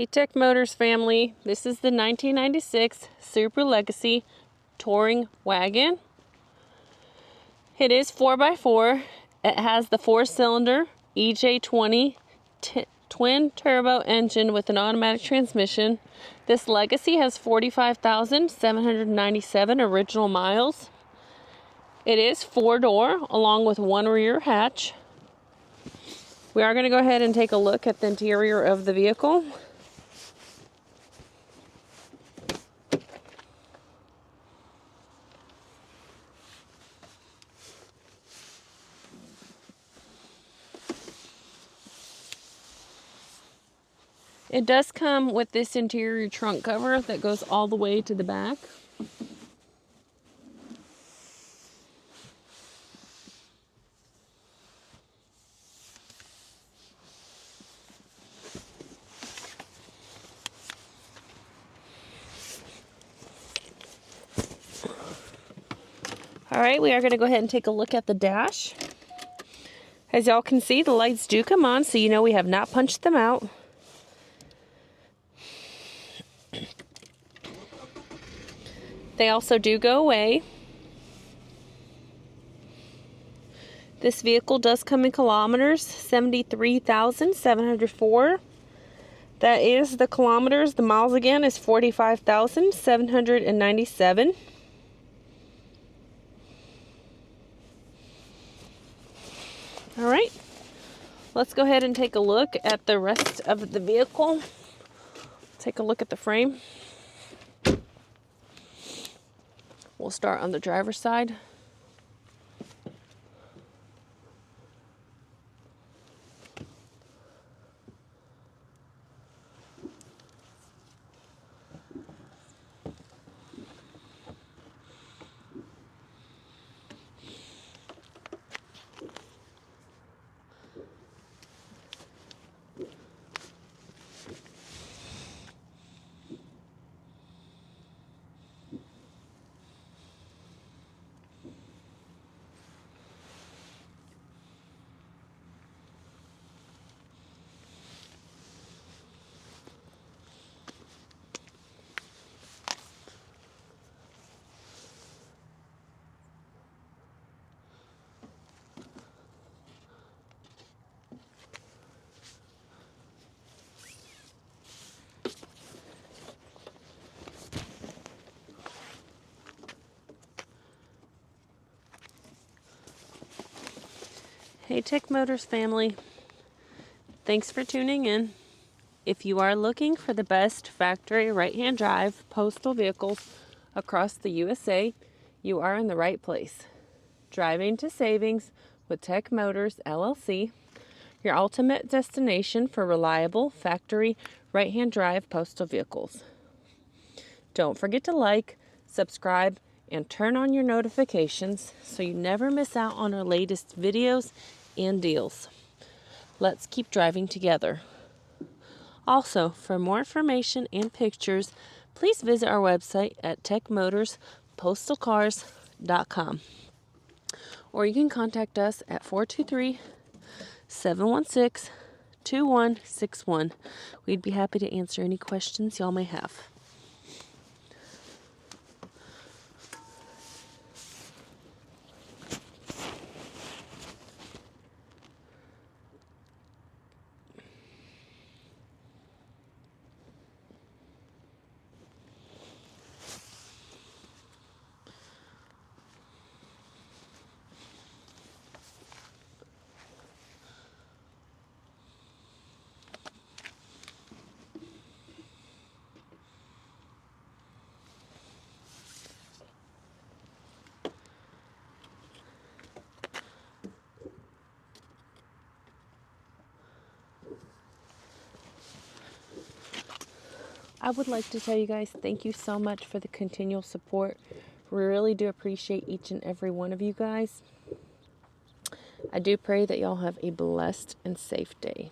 Hey Tech Motors family, this is the 1996 Subaru Legacy Touring Wagon. It is 4x4. It has the 4-cylinder EJ20 twin turbo engine with an automatic transmission. This Legacy has 45,797 original miles. It is 4-door along with 1 rear hatch. We are going to go ahead and take a look at the interior of the vehicle. It does come with this interior trunk cover that goes all the way to the back. Alright, we are going to go ahead and take a look at the dash. As y'all can see, the lights do come on, so you know we have not punched them out. They also do go away. This vehicle does come in kilometers, 73,704. That is the kilometers. The miles again is 45,797. All right, let's go ahead and take a look at the rest of the vehicle. Take a look at the frame. We'll start on the driver's side. Hey Tech Motors family, thanks for tuning in. If you are looking for the best factory right-hand drive postal vehicles across the USA, you are in the right place. Driving to savings with Tech Motors LLC, your ultimate destination for reliable factory right-hand drive postal vehicles. Don't forget to like, subscribe, and turn on your notifications so you never miss out on our latest videos and deals. Let's keep driving together. Also, for more information and pictures, please visit our website at techmotorspostalcars.com, or you can contact us at 423-716-2161. We'd be happy to answer any questions y'all may have. I would like to tell you guys thank you so much for the continual support. We really do appreciate each and every one of you guys. I do pray that y'all have a blessed and safe day.